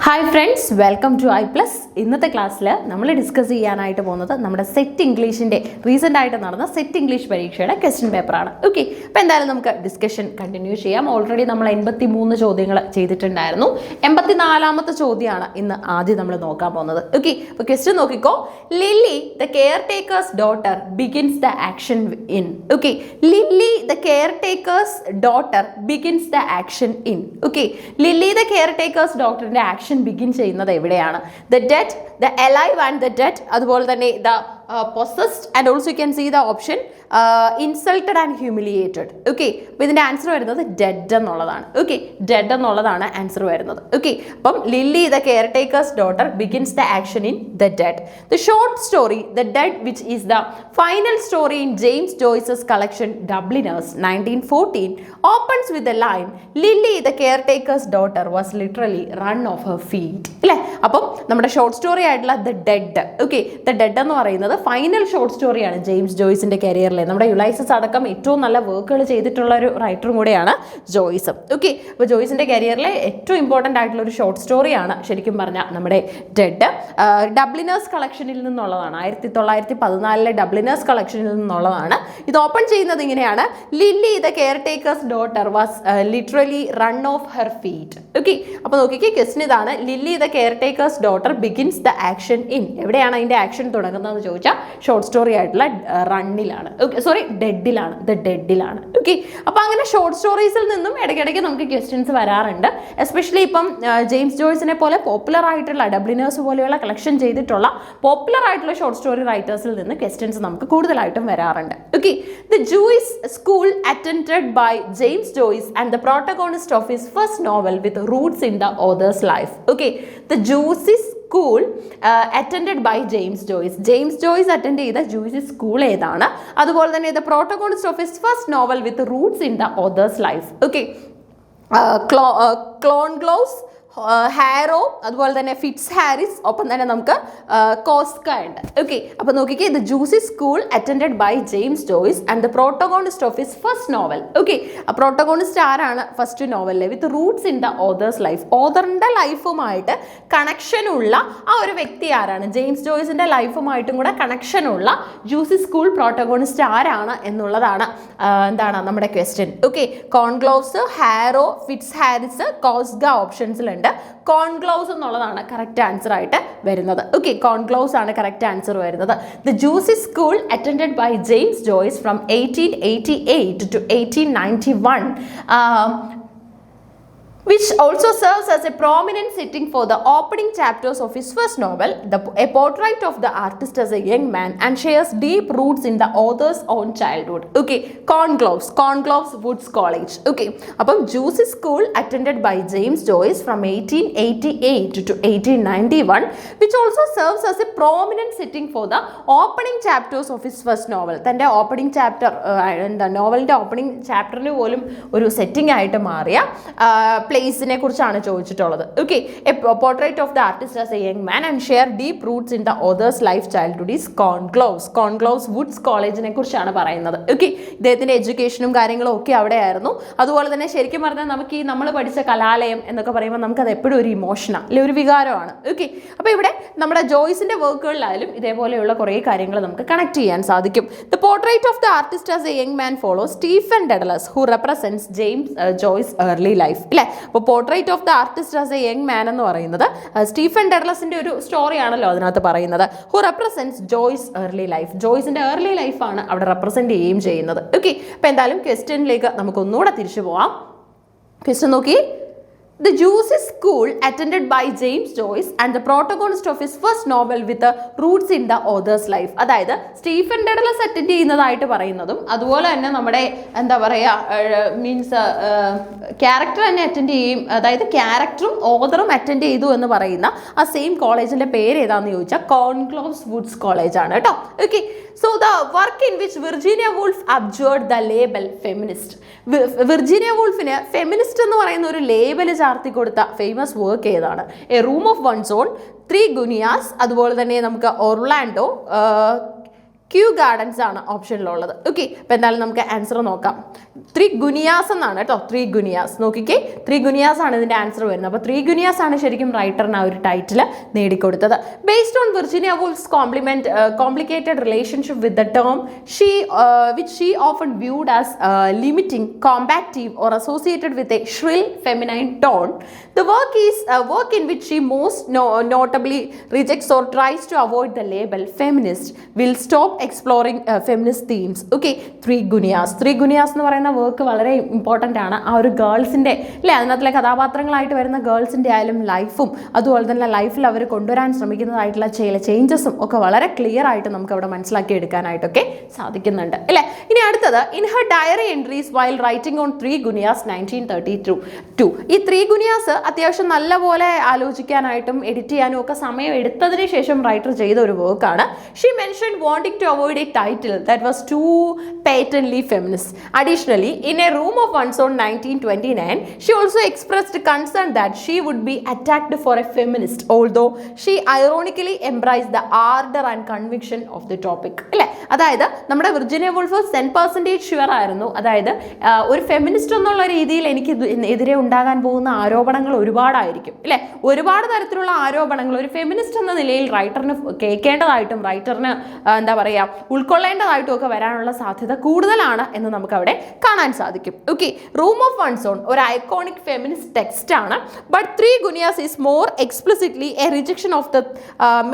Hi friends, welcome to I plus. ഇന്നത്തെ ക്ലാസ്സിൽ നമ്മൾ ഡിസ്കസ് ചെയ്യാനായിട്ട് പോകുന്നത് നമ്മുടെ സെറ്റ് ഇംഗ്ലീഷിൻ്റെ റീസെൻ്റ് ആയിട്ട് നടന്ന സെറ്റ് ഇംഗ്ലീഷ് പരീക്ഷയുടെ ക്വസ്റ്റ്യൻ പേപ്പറാണ്. ഓക്കെ, അപ്പോൾ എന്തായാലും നമുക്ക് ഡിസ്കഷൻ കണ്ടിന്യൂ ചെയ്യാം. ഓൾറെഡി നമ്മൾ 83 ചോദ്യങ്ങൾ ചെയ്തിട്ടുണ്ടായിരുന്നു. 84ാമത്തെ ചോദ്യമാണ് ഇന്ന് ആദ്യം നമ്മൾ നോക്കാൻ പോകുന്നത്. ഓക്കെ, അപ്പോൾ ക്വസ്റ്റ്യൻ നോക്കിക്കോ. Lily the caretaker's daughter begins the action in. Okay, Lily the caretaker's daughter begins the action in. Okay, Lily the caretaker's ഡോട്ടറിൻ്റെ ആക്ഷൻ ബിഗിൻ ചെയ്യുന്നത് എവിടെയാണ്? The dead, the alive and the dead, അതുപോലെ തന്നെ the possessed, and also you can see the option insulted and humiliated. Okay, അപ്പോൾ ഇതിൻ്റെ answer വരുന്നത് dead എന്നുള്ളതാണ്. Okay, dead എന്നുള്ളതാണ് ആൻസർ വരുന്നത്. ഓക്കെ, അപ്പം Lily the caretaker's daughter begins the action in the dead. The short story the dead, which is the final story in James Joyce's collection Dubliners 1914, opens with the line Lily the caretaker's daughter was literally run off her feet. അല്ലേ, അപ്പം നമ്മുടെ short story ആയിട്ടുള്ള the dead. Okay, the dead എന്ന് പറയുന്നത് final short സ്റ്റോറിയാണ് James ജോയ്സിന്റെ കരിയറിലെ. നമ്മുടെ യുലൈസസ് അടക്കം ഏറ്റവും നല്ല വർക്കുകൾ ചെയ്തിട്ടുള്ള ഒരു റൈറ്ററും കൂടെയാണ് ജോയ്സ്. ഓക്കെ, അപ്പോൾ ജോയ്സിന്റെ കരിയറിലെ ഏറ്റവും ഇമ്പോർട്ടൻ്റ് ആയിട്ടുള്ള ഒരു ഷോർട്ട് സ്റ്റോറിയാണ് ശരിക്കും പറഞ്ഞാൽ നമ്മുടെ ഡെഡ്. ഡബ്ലിനേഴ്സ് കളക്ഷനിൽ നിന്നുള്ളതാണ്. 1914 ഡബ്ലിനേഴ്സ് കളക്ഷനിൽ നിന്നുള്ളതാണ്. ഇത് ഓപ്പൺ ചെയ്യുന്നത് ഇങ്ങനെയാണ്: Lily the caretaker's daughter was literally run off her feet. Okay, അപ്പോൾ നോക്കിക്കേ, ക്വസ്റ്റ്യൻ ഇതാണ്: Lily the caretaker's daughter begins the action in. എവിടെയാണ് അതിൻ്റെ ആക്ഷൻ തുടങ്ങുന്നതെന്ന് ചോദിച്ചാൽ ഷോർട്ട് സ്റ്റോറി ആയിട്ടുള്ള റണ്ണിലാണ്. ഓക്കെ, സോറി, ഡെഡിലാണ്. ദ ഡെഡിലാണ്. ഓക്കെ, അപ്പോൾ അങ്ങനെ ഷോർട്ട് സ്റ്റോറീസിൽ നിന്നും ഇടയ്ക്കിടയ്ക്ക് നമുക്ക് ക്വസ്റ്റ്യൻസ് വരാറുണ്ട്. എസ്പെഷ്യലി ഇപ്പം ജെയിംസ് ജോയ്സിനെ പോലെ പോപ്പുലർ ആയിട്ടുള്ള ഡബ്ലിനേഴ്സ് പോലെയുള്ള കളക്ഷൻ ചെയ്തിട്ടുള്ള പോപ്പുലർ ആയിട്ടുള്ള ഷോർട്ട് സ്റ്റോറി റൈറ്റേഴ്സിൽ നിന്ന് ക്വസ്റ്റ്യൻസ് നമുക്ക് കൂടുതലായിട്ടും വരാറുണ്ട്. Okay, the Jewish school attended by James Joyce and the protagonist of his first novel with roots in the author's life. Okay, the Jewish school attended by James Joyce. James Joyce attend ചെയ്ത Jewish school ഏതാണ്? അതുപോലെ തന്നെ the protagonist of his first novel with roots in the author's life. Okay, Clongowes, Harrow, അതുപോലെ തന്നെ fits Haris, ഒപ്പം തന്നെ നമുക്ക് കോസ്ക ഉണ്ട്. ഓക്കെ, അപ്പോൾ നോക്കിക്കേ, the Jesuit school attended by James Joyce and the protagonist of his first novel. Okay, ആ protagonist ആരാണ്? ഫസ്റ്റ് നോവലിലെ with roots in the author's life. ഓതറിൻ്റെ ലൈഫുമായിട്ട് കണക്ഷനുള്ള ആ ഒരു വ്യക്തി ആരാണ്? ജെയിംസ് ജോയ്സിൻ്റെ ലൈഫുമായിട്ടും കൂടെ കണക്ഷനുള്ള ജൂസി സ്കൂൾ പ്രോട്ടഗോണിസ്റ്റ് ആരാണ് എന്നുള്ളതാണ് എന്താണ് നമ്മുടെ question. Okay, Clongowes, Harrow, Fitz Harris, കോസ്ഗ ഓപ്ഷൻസിലുണ്ട്. കോൺഗ്ലോവ്സ് എന്നുള്ളതാണ് കറക്റ്റ് ആൻസർ ആയിട്ട് വരുന്നത്. ഓക്കെ, കോൺഗ്ലോവ്സ് ആണ് കറക്റ്റ് ആൻസർ വരുന്നത്. The Jesuit school attended by James Joyce from 1888 to 1891, which also serves as a prominent setting for the opening chapters of his first novel, a portrait of the artist as a young man, and shares deep roots in the author's own childhood. Okay, Corngloves Woods College. Okay, അപ്പം Jesuit school attended by James Joyce from 1888 to 1891, which also serves as a prominent setting for the opening chapters of his first novel. തൻ്റെ opening chapter, എന്താ നോവലിൻ്റെ opening ചാപ്റ്ററിന് പോലും ഒരു setting ആയിട്ട് മാറിയ പ്ലേസിനെ കുറിച്ചാണ് ചോദിച്ചിട്ടുള്ളത്. Okay, a portrait of the artist as a young man and share deep roots in the author's life childhood is Clongowes Woods കോളേജിനെ കുറിച്ചാണ് പറയുന്നത്. ഓക്കെ, ഇദ്ദേഹത്തിൻ്റെ എഡ്യൂക്കേഷനും കാര്യങ്ങളും ഒക്കെ അവിടെയായിരുന്നു. അതുപോലെ തന്നെ ശരിക്കും പറഞ്ഞാൽ നമുക്ക് ഈ നമ്മൾ പഠിച്ച കലാലയം എന്നൊക്കെ പറയുമ്പോൾ നമുക്കത് എപ്പോഴും ഒരു ഇമോഷനാണ്, അല്ലെങ്കിൽ ഒരു വികാരമാണ്. ഓക്കെ, അപ്പോൾ ഇവിടെ നമ്മുടെ ജോയ്സിൻ്റെ വർക്കുകളിലായാലും ഇതേപോലെയുള്ള കുറേ കാര്യങ്ങൾ നമുക്ക് കണക്ട് ചെയ്യാൻ സാധിക്കും. The portrait of the artist as a young man follows Stephen Dedalus, who represents James Joyce early life. ഇല്ലേ, അപ്പോൾ portrait of the artist as a young man എന്ന് പറയുന്നത് സ്റ്റീഫൻ ഡെഡലസിന്റെ ഒരു സ്റ്റോറിയാണല്ലോ അതിനകത്ത് പറയുന്നത്. Who represents Joyce early life. ജോയ്സിന്റെ ഏർലി ലൈഫാണ് അവിടെ റെപ്രസെന്റ് ചെയ്യുകയും ചെയ്യുന്നത്. ഓക്കെ, അപ്പോൾ എന്തായാലും ക്വസ്റ്റ്യനിലേക്ക് നമുക്ക് ഒന്നുകൂടെ തിരിച്ചു പോവാം. ക്വസ്റ്റ്യൻ നോക്കി: The Jew's School attended by James Joyce and the protagonist of his first novel with the roots in the author's life. അതായത് സ്റ്റീഫൻ ഡെഡലസ് അറ്റൻഡ് ചെയ്യുന്നതായിട്ട് പറയുന്നതും അതുപോലെ തന്നെ നമ്മുടെ എന്താ പറയുക മീൻസ് ക്യാരക്ടർ തന്നെ അറ്റൻഡ് ചെയ്യും. അതായത് ക്യാരക്ടറും ഓതറും അറ്റൻഡ് ചെയ്തു എന്ന് പറയുന്ന ആ സെയിം കോളേജിൻ്റെ പേര് ഏതാണെന്ന് ചോദിച്ചാൽ കോൺഗ്ലോവ്സ് വുഡ്സ് കോളേജാണ് കേട്ടോ. Okay, so the work in which Virginia Woolf abjured the label feminist. Virginia വൂൾഫിന് ഫെമിനിസ്റ്റ് എന്ന് പറയുന്ന ഒരു ലേബൽ ചാർത്തി കൊടുത്ത ഫേമസ് വർക്ക് ഏതാണ്? A room of one's own, 3 guineas, അതുപോലെ തന്നെ നമുക്ക് ഒർലാൻഡോ, ക്യൂ ഗാർഡൻസ് ആണ് ഓപ്ഷനിലുള്ളത്. ഓക്കെ, അപ്പോൾ എന്തായാലും നമുക്ക് ആൻസർ നോക്കാം. ത്രിഗുനിയാസ് എന്നാണ് കേട്ടോ, ത്രിഗുനിയാസ്. നോക്കിക്കേ, ത്രിഗുനിയാസ് ആണ് ഇതിന്റെ ആൻസർ വരുന്നത്. അപ്പോൾ ത്രിഗുനിയാസ് ആണ് ശരിക്കും റൈറ്ററിന് ആ ഒരു ടൈറ്റിൽ നേടിക്കൊടുത്തത്. Based on Virginia Wolves complicated relationship with the term which she often viewed as limiting, combative or associated with a shrill feminine tone, the work is a work in which she most notably rejects or tries to avoid the label feminist, will stop exploring feminist themes. Okay, ത്രിഗുനിയാസ് എന്ന് പറയുന്ന work വളരെ important ആണ്. ആ ഒരു ഗേൾസിൻ്റെ അല്ലേ, അതിനകത്തിലെ കഥാപാത്രങ്ങളായിട്ട് വരുന്ന ഗേൾസിൻ്റെ ആയാലും ലൈഫും അതുപോലെ തന്നെ ലൈഫിൽ അവർ കൊണ്ടുവരാൻ ശ്രമിക്കുന്നതായിട്ടുള്ള ചില ചേഞ്ചസും ഒക്കെ വളരെ ക്ലിയർ ആയിട്ട് നമുക്ക് അവിടെ മനസ്സിലാക്കി എടുക്കാനായിട്ടൊക്കെ സാധിക്കുന്നുണ്ട് അല്ലേ. ഇനി അടുത്തത്, in her diary entries while writing on three guineas 1932. ഈ ത്രിഗുനിയാസ് അത്യാവശ്യം നല്ലപോലെ ആലോചിക്കാനായിട്ടും എഡിറ്റ് ചെയ്യാനും ഒക്കെ സമയം എടുത്തതിന് ശേഷം റൈറ്റർ ചെയ്ത ഒരു വർക്കാണ്. She mention wanting to avoid a title that was too patently feminist. Additionally, in a room of one's own 1929, she also expressed concern that she would be attacked for a feminist, although she ironically embraced the ardor and conviction of the topic. അല്ലേ, അതായത് നമ്മുടെ Virginia wolf 10% sure ആയിരുന്നു. അതായത് ഒരു feminist എന്നുള്ള രീതിയിൽ എനിക്ക് എതിരെ ഉണ്ടാകാൻ പോകുന്ന ആരോപണങ്ങൾ ഒരുപാടായിരിക്കും അല്ലേ, ഒരുപാട് തരത്തിലുള്ള ആരോപണങ്ങൾ ഒരു ഫെമിനിസ്റ്റ് എന്ന നിലയിൽ റൈറ്ററിന് കേൾക്കേണ്ടതായിട്ടും റൈറ്ററിന് എന്താ പറയുക ഉൾക്കൊള്ളേണ്ടതായിട്ടും ഒക്കെ വരാനുള്ള സാധ്യത കൂടുതലാണ് എന്ന് നമുക്ക് അവിടെ കാണാൻ സാധിക്കും. Okay, room of one's own ഒരു ഐക്കോണിക് ഫെമിനിസ്റ്റ് ടെക്സ്റ്റ് ആണ്. But three guineas is more explicitly a rejection of the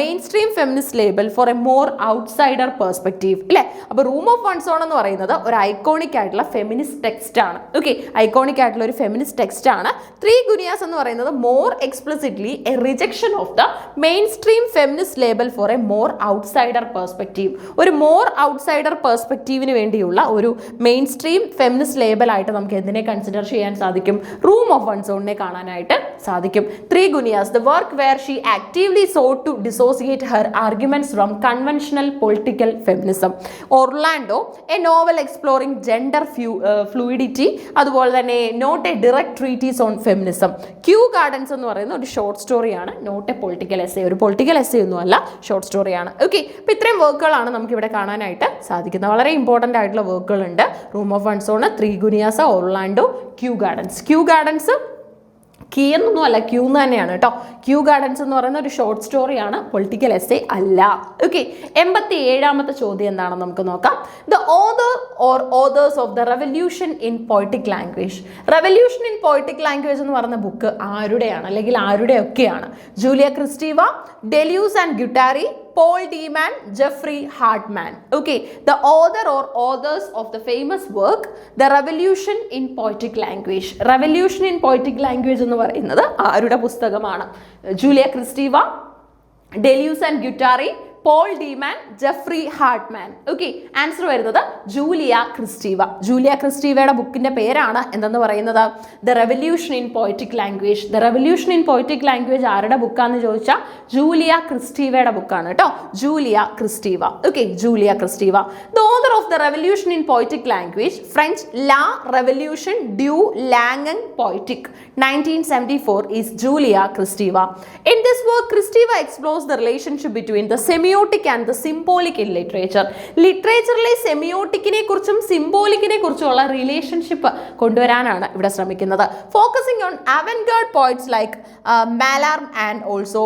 mainstream feminist label for a more outsider perspective അല്ലേ. അപ്പോൾ റൂം ഓഫ് വൺസ് ഓൺ എന്ന് പറയുന്നത് ഒരു ഐക്കോണിക് ആയിട്ടുള്ള feminist text ആണ്. Okay, iconic ആയിട്ടുള്ള ഒരു ഫെമിനിസ്റ്റ് ടെക്സ്റ്റ് ആണ്. ത്രിഗുനിയാസ് എന്ന് പറയുന്നത് more explicitly a rejection of the mainstream feminist label for a more outsider perspective. ഒരു മോർ ഔട്ട്സൈഡർ പെർസ്പെക്റ്റീവിന് വേണ്ടിയുള്ള ഒരു മെയിൻ സ്ട്രീം ഫെമിനിസ്റ്റ് ലേബലായിട്ട് നമുക്ക് എന്തിനെ കൺസിഡർ ചെയ്യാൻ സാധിക്കും? റൂം ഓഫ് വൺസ് ഓണിനെ കാണാനായിട്ട് സാധിക്കും. Three guineas, the work where she actively sought to dissociate her arguments from conventional political feminism. Orlando, a novel exploring gender fluidity, അതുപോലെ തന്നെ not a direct treatise on feminism. Kew Gardens എന്ന് പറയുന്ന ഒരു short സ്റ്റോറിയാണ്, not a political essay. ഒരു political essay ഒന്നും അല്ല, short സ്റ്റോറിയാണ്. ഓക്കെ, അപ്പോൾ ഇത്രയും വർക്കുകളാണ് നമുക്ക് ഇവിടെ കാണാനായിട്ട് സാധിക്കുന്നത്. വളരെ ഇമ്പോർട്ടൻ്റ് ആയിട്ടുള്ള വർക്കുകളുണ്ട്. Room of one's own, three guineas, Orlando, Kew Gardens കീ എന്നൊന്നും അല്ല, ക്യൂ എന്ന് തന്നെയാണ് കേട്ടോ. ക്യൂ ഗാർഡൻസ് എന്ന് പറയുന്ന ഒരു ഷോർട്ട് സ്റ്റോറിയാണ്, പൊളിറ്റിക്കൽ എസ്സേ അല്ല. ഓക്കെ, 87ാമത്തെ ചോദ്യം എന്താണെന്ന് നമുക്ക് നോക്കാം. The author or authors of the revolution in poetic language. Revolution in poetic language എന്ന് പറയുന്ന ബുക്ക് ആരുടെയാണ് അല്ലെങ്കിൽ ആരുടെയൊക്കെയാണ്? Julia Kristeva, Deleuze and Guattari, Paul Deman, Jeffrey Hartman. Okay, the author or authors of the famous work The Revolution in Poetic Language. Revolution in Poetic Language എന്ന് പറയുന്നത് ആരുടെ പുസ്തകമാണ്? Julia Kristeva, Deleuze and Guattari, Paul de Man, Jeffrey Hartman. Okay, answer വരുന്നത് Julia Kristeva. Julia ക്രിസ്റ്റീവയുടെ ബുക്കിന്റെ പേരാണ് എന്തെന്ന് പറയുന്നത്? The revolution in poetic language. The revolution in poetic language ആരുടെ ബുക്കാന്ന് ചോദിച്ചാൽ ജൂലിയ ക്രിസ്റ്റീവയുടെ ബുക്കാണ് കേട്ടോ. Julia Kristeva. Okay, Julia Kristeva. The author of the revolution in poetic language, French ലാ റെവല്യൂഷൻ ഡ്യൂ ലാംഗൻ പോയറ്റിക് 1974 is Julia Kristeva. In this work, Kristeva explores the relationship between the semiotic and the symbolic in literature. ലിറ്ററേച്ചറിലെ സെമിയോട്ടിക്കിനെ കുറിച്ചും സിംബോളിക്കിനെ കുറിച്ചുള്ള റിലേഷൻഷിപ്പ് കൊണ്ടുവരാനാണ് ഇവിടെ ശ്രമിക്കുന്നത്. Focusing on avant garde poets like Mallarme and also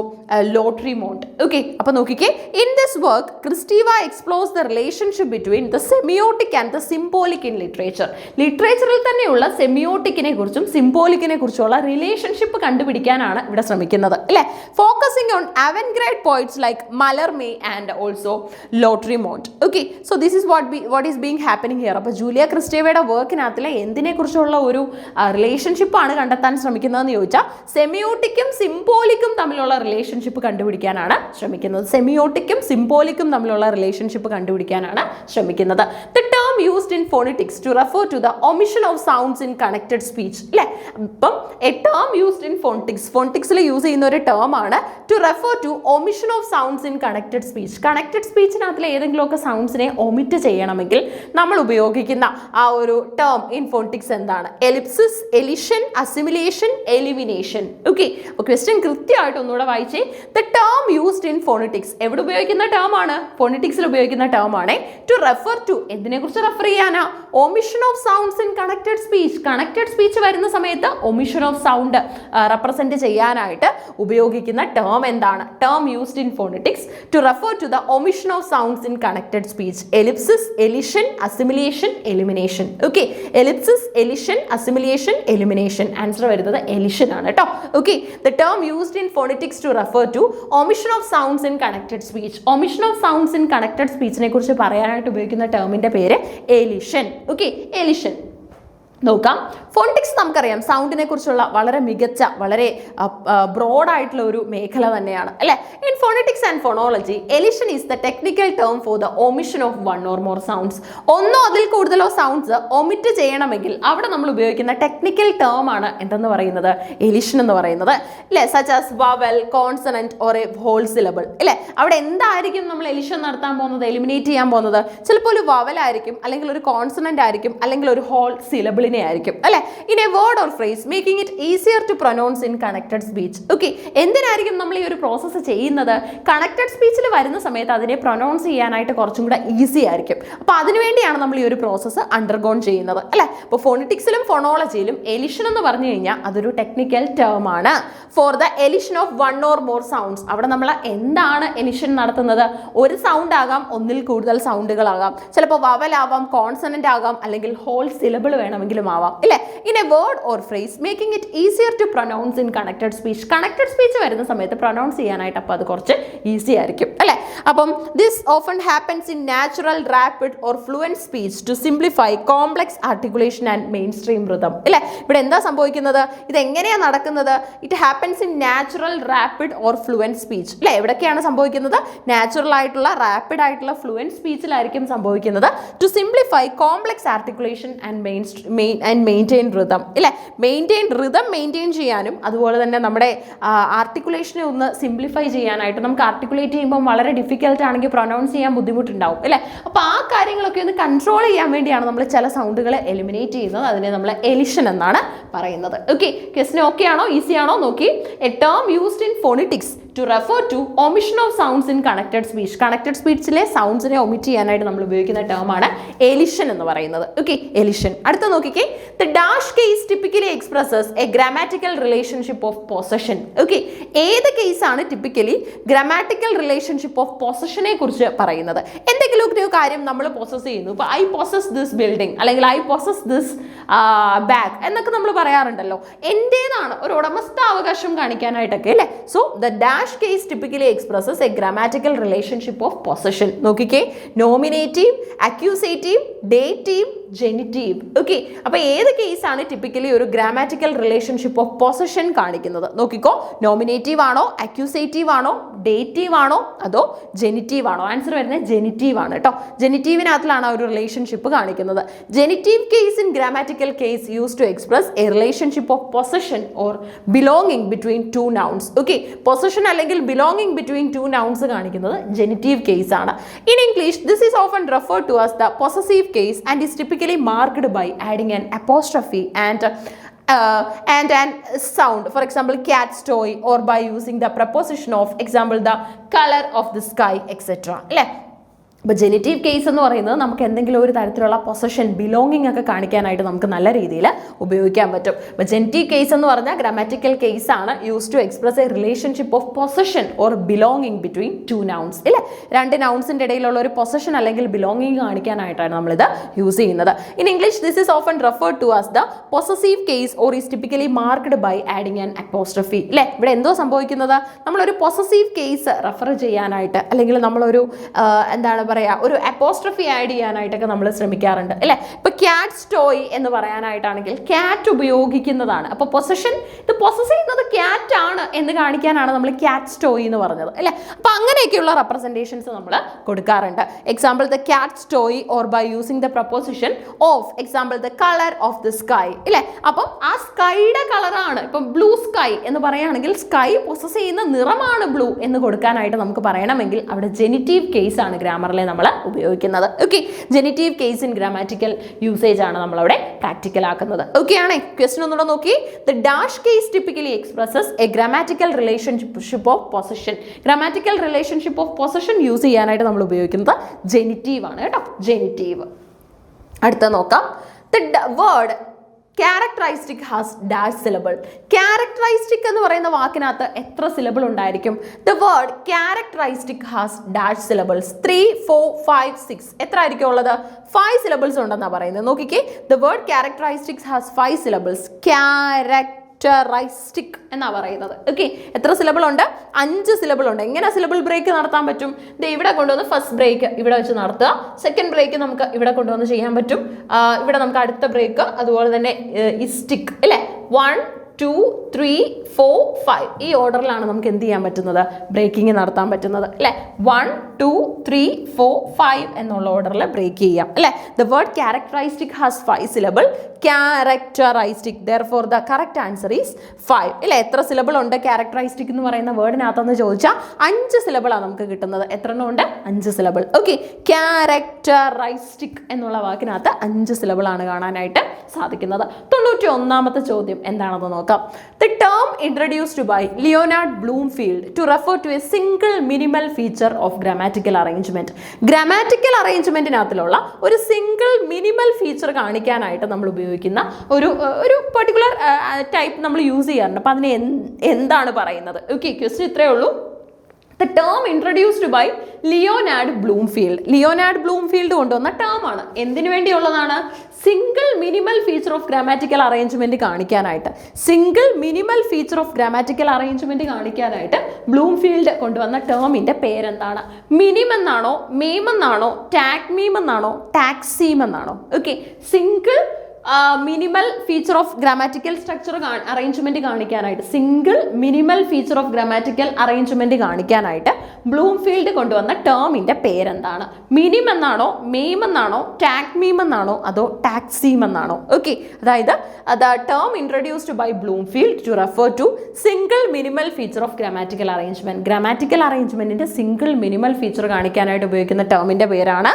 Lautreamont. Okay, അപ്പോൾ നോക്കിക്കേ, in this work Kristeva explores the relationship between the semiotic and the symbolic in literature. ലിറ്ററേച്ചറിൽ തന്നെയുള്ള സെമിയോട്ടിക്കിനെ കുറിച്ചും സിംബോളിക്കിനെ കുറിച്ചുള്ള റിലേഷൻഷിപ്പ് കണ്ടുപിടിക്കാനാണ് ഇവിടെ ശ്രമിക്കുന്നത് അല്ലേ. Focusing on avant garde poets like Mallarme and also Lautreamont. Okay, so this is what is being happening here. അപ്പോൾ ജൂലിയ ക്രിസ്റ്റീവയുടെ വർക്കിനകത്തിലെ എന്തിനെ കുറിച്ചുള്ള ഒരു റിലേഷൻഷിപ്പാണ് കണ്ടെത്താൻ ശ്രമിക്കുന്നതെന്ന് ചോദിച്ചാൽ സെമിയോട്ടിക്കും സിംബോളിക്കും തമ്മിലുള്ള റിലേഷൻഷിപ്പ് കണ്ടുപിടിക്കാനാണ് ശ്രമിക്കുന്നത്. സെമിയോട്ടിക്കും സിംബോളിക്കും തമ്മിലുള്ള റിലേഷൻഷിപ്പ് കണ്ടുപിടിക്കാനാണ് ശ്രമിക്കുന്നത്. The term used in phonetics to refer to the omission of sounds in connected speech അല്ലേ. അപ്പം എ ടേം യൂസ്ഡ് ഇൻ ഫോണിറ്റിക്സിൽ യൂസ് ചെയ്യുന്ന ഒരു ഒരു ടേം ആണ് to refer to omission of sounds in connected speech. Connected സ്പീച്ചിനകത്തിലെ ഏതെങ്കിലുമൊക്കെ സൗണ്ട്സിനെ ഒമിറ്റ് ചെയ്യണമെങ്കിൽ നമ്മൾ ഉപയോഗിക്കുന്ന ആ ഒരു ടേം ഇൻ ഫോണിറ്റിക്സ് എന്താണ്? Ellipsis, elision, assimilation, elimination. Okay, അപ്പോൾ ക്വസ്റ്റ്യൻ കൃത്യമായിട്ട് ഒന്നുകൂടെ വായിച്ചേ. The term used in phonetics എവിടെ ഉപയോഗിക്കുന്ന ടേം ആണ്? ഫോണിറ്റിക്സിൽ ഉപയോഗിക്കുന്ന ടേം ആണ് ടു റെഫർ ടു. എന്തിനെ കുറിച്ച് റെഫർ ചെയ്യാനാ? Omission of sounds in connected speech. Connected speech വരുന്ന സമയത്ത് ഒമിഷൻ ഓഫ് സൗണ്ട് റെപ്രസെന്റ് ചെയ്യാനായിട്ട് ഉപയോഗിക്കുന്ന ടേം എന്താണ്? Term used in phonetics to refer to the omission of sounds in connected speech. Ellipsis, elision, assimilation, elimination. Okay, ellipsis, elision, assimilation, elimination. Answer വരുന്നത് elision ആണ് കേട്ടോ. Okay, the term used in phonetics to refer to omission of sounds in connected speech. Omission of sounds in connected സ്പീച്ചിനെ കുറിച്ച് പറയാനായിട്ട് ഉപയോഗിക്കുന്ന ടേമിന്റെ പേര് എലിഷൻ. Okay, എലിഷൻ. നോക്കാം, phonetics നമുക്കറിയാം സൗണ്ടിനെ കുറിച്ചുള്ള വളരെ മികച്ച, വളരെ ബ്രോഡായിട്ടുള്ള ഒരു മേഖല തന്നെയാണ് അല്ലെ. In phonetics and phonology elision is the technical term for the omission of one or more sounds. ഒന്നോ അതിൽ കൂടുതലോ സൗണ്ട്സ് ഒമിറ്റ് ചെയ്യണമെങ്കിൽ അവിടെ നമ്മൾ ഉപയോഗിക്കുന്ന ടെക്നിക്കൽ ടേം ആണ് എന്തെന്ന് പറയുന്നത്? എലിഷൻ എന്ന് പറയുന്നത് അല്ലെ. Such as vowel, consonant or a whole syllable അല്ലെ. അവിടെ എന്തായിരിക്കും നമ്മൾ എലിഷൻ നടത്താൻ പോകുന്നത്, എലിമിനേറ്റ് ചെയ്യാൻ പോകുന്നത്? ചിലപ്പോൾ ഒരു വവൽ ആയിരിക്കും, അല്ലെങ്കിൽ ഒരു കോൺസണന്റ് ആയിരിക്കും, അല്ലെങ്കിൽ ഒരു ഹോൾ സിലബിൾ ആയിരിക്കും അല്ലെ. In a word or phrase making it easier to pronounce in connected speech. Okay, എന്തിനായിരിക്കും നമ്മൾ ഈ ഒരു പ്രോസസ്സ് ചെയ്യുന്നത്? കണക്റ്റഡ് സ്പീച്ചിൽ വരുന്ന സമയത്ത് അതിനെ പ്രൊനൗൺസ് ചെയ്യാനായിട്ട് കുറച്ചും കൂടെ ഈസി ആയിരിക്കും. അപ്പോൾ അതിനുവേണ്ടിയാണ് നമ്മൾ ഈ ഒരു പ്രോസസ്സ് അണ്ടർഗോൺ ചെയ്യുന്നത് അല്ലെ. അപ്പോൾ ഫോണിറ്റിക്സിലും ഫോണോളജിയിലും എലിഷൻ എന്ന് പറഞ്ഞു കഴിഞ്ഞാൽ അതൊരു ടെക്നിക്കൽ ടേം ആണ് for the elision of one or more sounds. അവിടെ നമ്മൾ എന്താണ് എലിഷൻ നടത്തുന്നത്? ഒരു സൗണ്ട് ആകാം, ഒന്നിൽ കൂടുതൽ സൗണ്ടുകളാകാം, ചിലപ്പോൾ വവൽ ആവാം, കോൺസണന്റ് ആകാം, അല്ലെങ്കിൽ ഹോൾ സിലബിൾ വേണമെങ്കിലും ആവാം ഇല്ലേ. In a word or phrase making it easier to pronounce in connected speech. Connected speech വരുന്ന സമയത്ത് പ്രൊനൗൺസ് ചെയ്യാനായിട്ട് അപ്പോൾ അത് കുറച്ച് ഈസി ആയിരിക്കും അല്ലെ. അപ്പം this often happens in natural, rapid or fluent speech to simplify complex articulation and main stream rhythm ഇല്ലേ. ഇവിടെ എന്താ സംഭവിക്കുന്നത്? ഇത് എങ്ങനെയാണ് നടക്കുന്നത്? It happens in natural, rapid or fluent speech അല്ലെ. എവിടൊക്കെയാണ് സംഭവിക്കുന്നത്? നാച്ചുറൽ ആയിട്ടുള്ള, റാപ്പിഡ് ആയിട്ടുള്ള, ഫ്ലുവൻറ്റ് സ്പീച്ചിലായിരിക്കും സംഭവിക്കുന്നത്. To simplify complex articulation and maintain rhythm ഇല്ലേ. റിതം മെയിൻറ്റെയിൻ ചെയ്യാനും അതുപോലെ തന്നെ നമ്മുടെ ആർട്ടിക്കുലേഷനെ ഒന്ന് സിംപ്ലിഫൈ ചെയ്യാനായിട്ട്, നമുക്ക് ആർട്ടിക്കുലേറ്റ് ചെയ്യുമ്പോൾ വളരെ ഡിഫിക്കൽട്ട് ആണെങ്കിൽ പ്രൊനൗൺസ് ചെയ്യാൻ ബുദ്ധിമുട്ടുണ്ടാവും അല്ലേ. അപ്പോൾ ആ കാര്യങ്ങളൊക്കെ ഒന്ന് കൺട്രോൾ ചെയ്യാൻ വേണ്ടിയാണ് നമ്മൾ ചില സൗണ്ടുകളെ എലിമിനേറ്റ് ചെയ്യുന്നത്. അതിനെ നമ്മൾ എലിഷൻ എന്നാണ് പറയുന്നത്. ഓക്കെ, ക്വസ്റ്റ്യൻ ഓക്കെ ആണോ? ഈസി ആണോ? നോക്കി, a term used in phonetics to refer to omission of sounds in connected speech. Connected സ്പീച്ചിലെ സൗണ്ട്സിനെ ഒമിറ്റ് ചെയ്യാനായിട്ട് നമ്മൾ ഉപയോഗിക്കുന്ന ടേമാണ് എലിഷൻ എന്ന് പറയുന്നത്. Okay, elision. അടുത്ത നോക്കിക്കേ, the dash case typically expresses a grammatical relationship of possession. Okay, ഏത് കേസാണ് ടിപ്പിക്കലി ഗ്രാമാറ്റിക്കൽ റിലേഷൻഷിപ്പ് ഓഫ് പൊസഷനെ കുറിച്ച് പറയുന്നത്? എന്തെങ്കിലും ഒരു കാര്യം നമ്മൾ പൊസസ് ചെയ്യുന്നു. ഇപ്പോൾ ഐ പൊസസ് ദിസ് ബിൽഡിംഗ്, അല്ലെങ്കിൽ ഐ പൊസസ് ദിസ് ബാഗ് എന്നൊക്കെ നമ്മൾ പറയാറുണ്ടല്ലോ. എൻ്റേതാണ്, ഒരു ഉടമസ്ഥാവകാശം കാണിക്കാനായിട്ടൊക്കെ അല്ലേ. So the dash case typically expresses a grammatical relationship of possession. നോക്കിക്കേ, നോമിനേറ്റീവ്, അക്യൂസേറ്റീവ്, ഡേറ്റീവ്, ജെനിറ്റീവ്. ഓക്കെ, അപ്പോൾ ഏത് കേസാണ് ടിപ്പിക്കലി ഒരു ഗ്രാമാറ്റിക്കൽ റിലേഷൻഷിപ്പ് ഓഫ് പൊസഷൻ കാണിക്കുന്നത്? നോക്കിക്കോ, നോമിനേറ്റീവ് ആണോ, അക്യൂസേറ്റീവ് ആണോ, ഡേറ്റീവ് ആണോ, അതോ ജെനിറ്റീവ് ആണോ? ആൻസർ വരുന്നത് ജെനിറ്റീവ് ആണ് കേട്ടോ. ജെനിറ്റീവിനകത്തിലാണ് ഒരു റിലേഷൻഷിപ്പ് കാണിക്കുന്നത്. Genitive case in grammatical case use to express a relationship of possession or belonging between two nouns. Okay, possession അല്ലെങ്കിൽ ബിലോങ്ങിങ് ബിറ്റ്വീൻ ടു നൗൺസ് കാണിക്കുന്നത് ജെനിറ്റീവ് കേസ് ആണ്. In English this is often referred to as the possessive case and is typically marked by adding an apostrophe and an sound, for example cat's toy, or by using the preposition of example the color of the sky, etc. അല്ലേ. അപ്പോൾ ജെനിറ്റീവ് case എന്ന് പറയുന്നത് നമുക്ക് എന്തെങ്കിലും ഒരു തരത്തിലുള്ള possession, belonging ഒക്കെ കാണിക്കാനായിട്ട് നമുക്ക് നല്ല രീതിയിൽ ഉപയോഗിക്കാൻ പറ്റും. അപ്പോൾ ജെനിറ്റീവ് കേസ് എന്ന് പറഞ്ഞാൽ ഗ്രാമാറ്റിക്കൽ കേസ് ആണ്, use to express a relationship of possession or belonging between two nouns ഇല്ലേ. രണ്ട് നൗൺസിൻ്റെ ഇടയിലുള്ള ഒരു പൊസഷൻ അല്ലെങ്കിൽ ബിലോങ്ങിങ് കാണിക്കാനായിട്ടാണ് നമ്മളിത് യൂസ് ചെയ്യുന്നത്. In English this is often referred to as the possessive case or is typically marked by adding an apostrophe ഇല്ലേ. ഇവിടെ എന്തോ സംഭവിക്കുന്നത്? നമ്മളൊരു പൊസസീവ് കേസ് റെഫർ ചെയ്യാനായിട്ട്, അല്ലെങ്കിൽ നമ്മളൊരു എന്താണ് പറയുക, ഒരു അപ്പോസ്ട്രഫി ആഡ് ചെയ്യാനായിട്ടൊക്കെ നമ്മൾ ശ്രമിക്കാറുണ്ട് അല്ലേ. ഇപ്പൊ ക്യാറ്റ്സ് ടോയ് എന്ന് പറയാനായിട്ടാണെങ്കിൽ ക്യാറ്റ് ഉപയോഗിക്കുന്നതാണ്. അപ്പൊ പൊസഷൻ, ഇത് പൊസസ് ചെയ്യുന്നത് ക്യാറ്റ് ആണ് എന്ന് കാണിക്കാനാണ് നമ്മൾ ക്യാറ്റ്സ് ടോയ് എന്ന് പറഞ്ഞത് അല്ലേ. അപ്പൊ അങ്ങനെയൊക്കെയുള്ള റെപ്രസെന്റേഷൻസ് നമ്മൾ കൊടുക്കാറുണ്ട്. Example the cat's toy or by using the preposition of, example the colour of the sky ഇല്ലേ. അപ്പം ആ സ്കൈയുടെ കളറാണ്, ഇപ്പം ബ്ലൂ സ്കൈ എന്ന് പറയുകയാണെങ്കിൽ സ്കൈ പൊസസ് ചെയ്യുന്ന നിറമാണ് ബ്ലൂ എന്ന് കൊടുക്കാനായിട്ട് നമുക്ക് പറയണമെങ്കിൽ അവിടെ ജെനിറ്റീവ് കേസ് ആണ് ഗ്രാമറിലെ നമ്മൾ ഉപയോഗിക്കുന്നത്. Okay, genitive case in grammatical usage ആണ് നമ്മളവിടെ പ്രാക്ടിക്കൽ ആക്കുന്നത്. ഓക്കെ ആണേ. ക്വസ്റ്റ്യൻ ഒന്നുകൂടെ നോക്കി. The dash case typically expresses a grammatical relationship of possession. Grammatical relationship of possession use ചെയ്യാനായിട്ട് നമ്മൾ ഉപയോഗിക്കുന്നത് ജെനിറ്റീവ് ആണ് കേട്ടോ, ജെനിറ്റീവ്. അടുത്ത നോക്കാം. The word characteristic has dash syllable. Characteristic എന്ന് പറയുന്ന വാക്കിനകത്ത് എത്ര സിലബിൾ ഉണ്ടായിരിക്കും? The word characteristic has dash syllables 3, 4, 5, 6. എത്ര ആയിരിക്കും ഉള്ളത്? 5 സിലബിൾസ് ഉണ്ടെന്നാണ് പറയുന്നത്. നോക്കിക്കേ, the word ക്യാരക്ടറൈസ്റ്റിക്സ് has 5 syllables. Characteristic എന്നാ പറയുന്നത്. ഓക്കെ, എത്ര സിലബിൾ ഉണ്ട്? 5 സിലബിൾ ഉണ്ട്. എങ്ങനെ സിലബിൾ ബ്രേക്ക് നടത്താൻ പറ്റും? ഇവിടെ കൊണ്ടുവന്ന് ഫസ്റ്റ് ബ്രേക്ക് ഇവിടെ വെച്ച് നടത്തുക, സെക്കൻഡ് ബ്രേക്ക് നമുക്ക് ഇവിടെ കൊണ്ടുവന്ന് ചെയ്യാൻ പറ്റും, ഇവിടെ നമുക്ക് അടുത്ത ബ്രേക്ക്, അതുപോലെ തന്നെ ഇസ്റ്റിക് അല്ലേ. 1, 2, 3, 4, 5 ഈ ഓർഡറിലാണ് നമുക്ക് എന്ത് ചെയ്യാൻ പറ്റുന്നത്? ബ്രേക്കിംഗ് നടത്താൻ പറ്റുന്നത് അല്ലേ. 1, 2, 3, 4, 5 എന്നുള്ള ഓർഡറിൽ ബ്രേക്ക് ചെയ്യാം അല്ലേ. The word characteristic has 5 syllable. Characteristic, therefore the correct answer is 5 ഇല്ലേ. എത്ര സിലബിൾ ഉണ്ട് ക്യാരക്ടറൈസ്റ്റിക് എന്ന് പറയുന്ന വേർഡിനകത്തെന്ന് ചോദിച്ചാൽ 5 സിലബിളാണ് നമുക്ക് കിട്ടുന്നത്. എത്ര എണ്ണം ഉണ്ട്? 5 സിലബിൾ. ഓക്കെ, ക്യാരക്ടറൈസ്റ്റിക് എന്നുള്ള വാക്കിനകത്ത് 5 സിലബിളാണ് കാണാനായിട്ട് സാധിക്കുന്നത്. 91ാമത്തെ ചോദ്യം എന്താണെന്ന് നോക്കാം. The term introduced by Leonard Bloomfield to refer to a single minimal feature of grammatical arrangement. Grammatical അറേഞ്ച്മെന്റിനകത്തിലുള്ള ഒരു സിംഗിൾ മിനിമൽ ഫീച്ചർ കാണിക്കാനായിട്ട് നമ്മൾ ഉപയോഗിക്കുന്ന ഒരു പെർട്ടിക്കുലർ ടൈപ്പ് നമ്മൾ യൂസ് ചെയ്യാറുണ്ട്. അപ്പം അതിനെ എന്താണ് പറയുന്നത്? ഓക്കെ, ക്വസ്റ്റ്യൻ ഇത്രയേ ഉള്ളൂ. The term introduced by Leonard Bloomfield. Leonard Bloomfield കൊണ്ടുവന്ന ടേം ആണ്. എന്തിനു വേണ്ടിയുള്ളതാണ്? Single minimal feature of grammatical arrangement കാണിക്കാനായിട്ട്. Single minimal feature of grammatical arrangement കാണിക്കാനായിട്ട് ബ്ലൂംഫീൽഡ് കൊണ്ടുവന്ന ടേമിന്റെ പേരെന്താണ്? മിനിം എന്നാണോ, മീം എന്നാണോ, ടാക് മീം എന്നാണോ, ടാക്സീം എന്നാണോ? Okay, single minimal feature of grammatical structure arrangement കാണിക്കാനായിട്ട്, single minimal feature of grammatical arrangement കാണിക്കാനായിട്ട് ബ്ലൂംഫീൽഡ് കൊണ്ടുവന്ന ടേമിന്റെ പേരെന്താണ്? മിനിം എന്നാണോ, മീം എന്നാണോ, ടാക് മീം എന്നാണോ, അതോ ടാക്സീം എന്നാണോ? ഓക്കെ, അതായത് the term introduced by Bloomfield to refer to single minimal feature of grammatical arrangement. Grammatical അറേഞ്ച്മെന്റിന്റെ സിംഗിൾ മിനിമൽ ഫീച്ചർ കാണിക്കാനായിട്ട് ഉപയോഗിക്കുന്ന ടേമിന്റെ പേരാണ്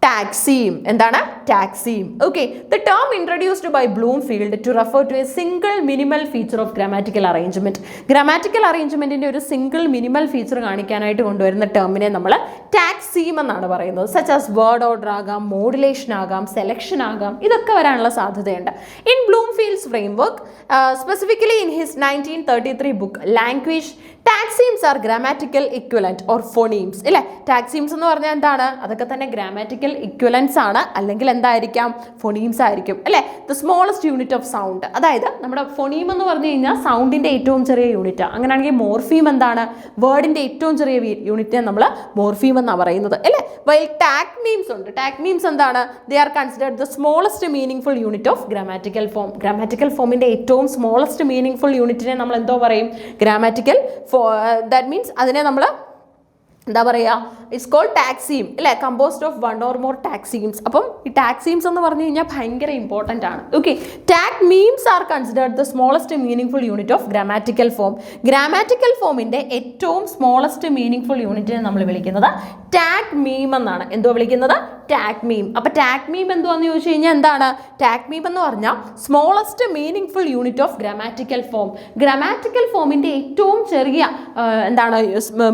ടാക്സീം. എന്താണ്? Taxeme. Okay, the term introduced by Bloomfield to refer to a single minimal feature of grammatical arrangement. Grammatical അറേഞ്ച്മെന്റിന്റെ ഒരു single minimal feature കാണിക്കാനായിട്ട് കൊണ്ടുവരുന്ന ടേമിനെ നമ്മൾ ടാക്സീം എന്നാണ് പറയുന്നത്. സച്ച് ആസ് വേർഡ് ഓർഡർ ആകാം, മോഡുലേഷൻ ആകാം, സെലക്ഷൻ ആകാം, ഇതൊക്കെ വരാനുള്ള സാധ്യതയുണ്ട്. In Bloomfield's framework, specifically in his 1933 book language, taxemes are grammatical equivalent or phonemes ഇല്ലേ. ടാക്സീംസ് എന്ന് പറഞ്ഞാൽ എന്താണ്? അതൊക്കെ തന്നെ ഗ്രാമാറ്റിക്കൽ ഇക്വലൻസ് ആണ്, അല്ലെങ്കിൽ എന്തായിരിക്കാം? ഫോണീംസ് ആയിരിക്കും അല്ലേ. The smallest unit of sound, അതായത് നമ്മുടെ ഫോണീം എന്ന് പറഞ്ഞു കഴിഞ്ഞാൽ സൗണ്ടിന്റെ ഏറ്റവും ചെറിയ യൂണിറ്റ്. അങ്ങനെയാണെങ്കിൽ മോർഫീം എന്താണ്? വേർഡിന്റെ ഏറ്റവും ചെറിയ യൂണിറ്റിനെ നമ്മൾ മോർഫീം എന്നാണ് പറയുന്നത് അല്ലേ. വൈൽ ടാക് മീംസ് ഉണ്ട്. ടാക് മീംസ് എന്താണ്? They are considered the smallest meaningful unit of grammatical form. ഗ്രാമാറ്റിക്കൽ ഫോമിന്റെ ഏറ്റവും സ്മോളസ്റ്റ് മീനിങ് ഫുൾ യൂണിറ്റിനെ നമ്മൾ എന്തോ പറയും? ഗ്രാമാറ്റിക്കൽ ദാറ്റ് മീൻസ് അതിനെ നമ്മൾ എന്താ പറയുക? ഇറ്റ്സ് കോൾഡ് ടാക്സീം അല്ലേ. Composed of 1 or more taxemes. അപ്പം ഈ ടാക്സീംസ് എന്ന് പറഞ്ഞു കഴിഞ്ഞാൽ ഭയങ്കര ഇമ്പോർട്ടൻ്റ് ആണ്. Okay, taxemes are considered the smallest meaningful unit of grammatical form. ഗ്രാമാറ്റിക്കൽ ഫോമിന്റെ ഏറ്റവും സ്മോളസ്റ്റ് മീനിങ് ഫുൾ യൂണിറ്റിനെ നമ്മൾ വിളിക്കുന്നത് ടാക് മീം എന്നാണ്. എന്തോ വിളിക്കുന്നത്? ടാക് മീം. അപ്പൊ ടാക് മീം എന്തുവാന്ന് ചോദിച്ചു കഴിഞ്ഞാൽ എന്താണ്? ടാക് മീം എന്ന് പറഞ്ഞാൽ smallest meaningful unit of grammatical form. ഗ്രാമാറ്റിക്കൽ ഫോമിന്റെ ഏറ്റവും ചെറിയ എന്താണ്